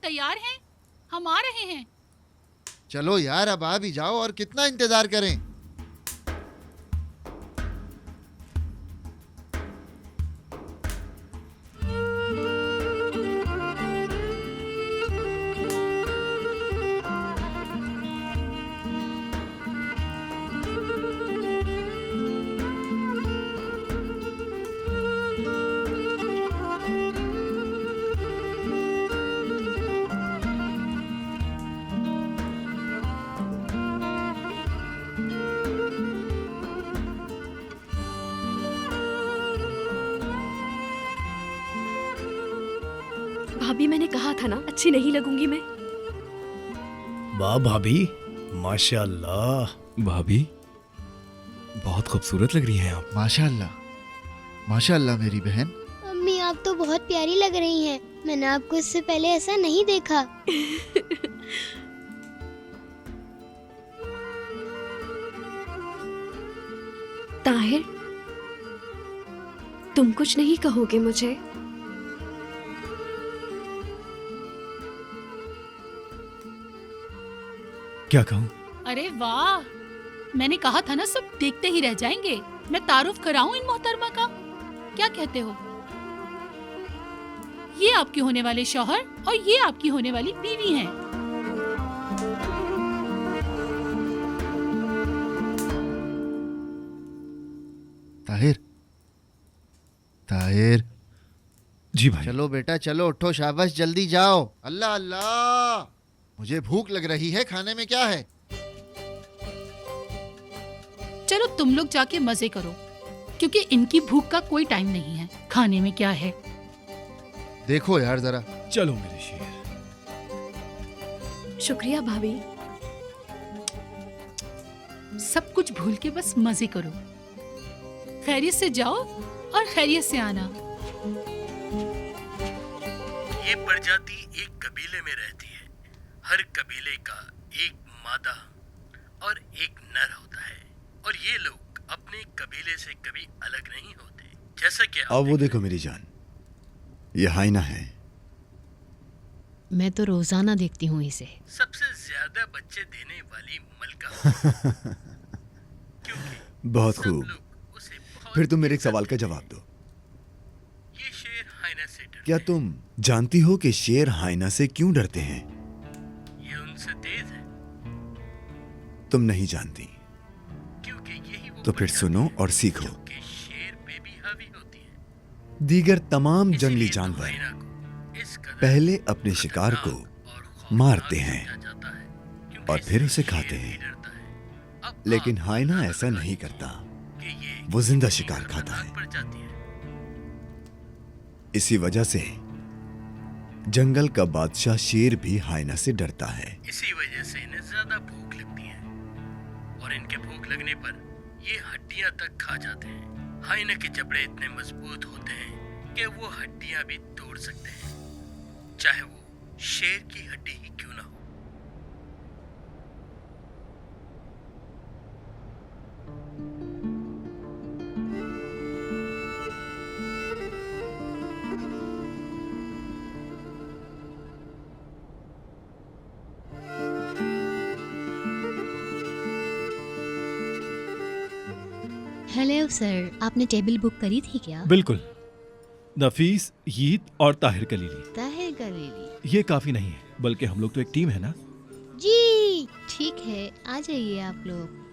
तैयार हैं? हम आ रहे हैं। चलो यार, अब आ भी जाओ, और कितना इंतजार करें। भाभी, मैंने कहा था ना अच्छी नहीं लगूंगी मैं। वाह भाभी, माशाल्लाह। भाभी बहुत खूबसूरत लग रही हैं आप। माशाल्लाह, माशाल्लाह मेरी बहन। मम्मी, आप तो बहुत प्यारी लग रही हैं। मैंने आपको इससे पहले ऐसा नहीं देखा। ताहिर, तुम कुछ नहीं कहोगे मुझे? क्या कहूँ? अरे वाह, मैंने कहा था ना सब देखते ही रह जाएंगे। मैं तारुफ कराऊं इन मोहतरमा का? क्या कहते हो? ये आपके होने वाले शौहर और ये आपकी होने वाली बीवी हैं। ताहिर, ताहिर, जी भाई। चलो बेटा चलो, उठो, शाबाश, जल्दी जाओ। अल्लाह अल्लाह, मुझे भूख लग रही है, खाने में क्या है? चलो तुम लोग जाके मजे करो, क्योंकि इनकी भूख का कोई टाइम नहीं है। खाने में क्या है? देखो यार जरा। चलो मेरे शेर। शुक्रिया भाभी। सब कुछ भूल के बस मजे करो। खैरियत से जाओ और खैरियत से आना। ये प्रजाति एक कबीले में रहती है। हर कबीले का एक मादा और एक नर होता है, और ये लोग अपने कबीले से कभी अलग नहीं होते। जैसा कि अब वो देखो मेरी जान, ये हाइना है। मैं तो रोजाना देखती हूँ इसे। सबसे ज्यादा बच्चे देने वाली मलका। क्योंकि बहुत सब खूब। लोग उसे बहुत फिर तुम मेरे एक सवाल का जवाब दो। ये शेर हाइना से डरते क्या तुम जानती हो कि शेर हाइना से क्यों डरते हैं? हैं। ये उनसे तेज है, तुम नहीं जानती क्योंकि यही वो तो फिर प्रजाति सुनो है और सीखो। जो कि शेर पे भी हावी होती है। दीगर तमाम जंगली इसीलिए तो जानवर हाइना को इस कदर पहले अपने शिकार को खतरनाक और खौफनाक मारते हैं समझा जाता है, क्योंकि और फिर इससे उसे शेर खाते भी हैं। डरता है। अब लेकिन आप हाइना अंदाजा ऐसा नहीं लगाइए करता, कि ये वो जिंदा कितनी शिकार खाता है। खतरनाक प्रजाति है। इसी वजह से जंगल का बादशाह शेर भी हाइना से डरता है। इसी वजह से इन्हें ज्यादा भूख लगती है, और इनके भूख लगने पर ये हड्डियां तक खा जाते हैं। हाइना के जबड़े इतने मजबूत होते हैं कि वो हड्डियां भी तोड़ सकते हैं, चाहे वो शेर की हड्डी ही क्यों ना हो। हेलो सर, आपने टेबल बुक करी थी क्या? बिल्कुल। नफीस, यीत और ताहिर कलीली। ताहिर कलीली। ये काफी नहीं है, बल्कि हम लोग तो एक टीम है ना। जी ठीक है, आ जाइए आप लोग।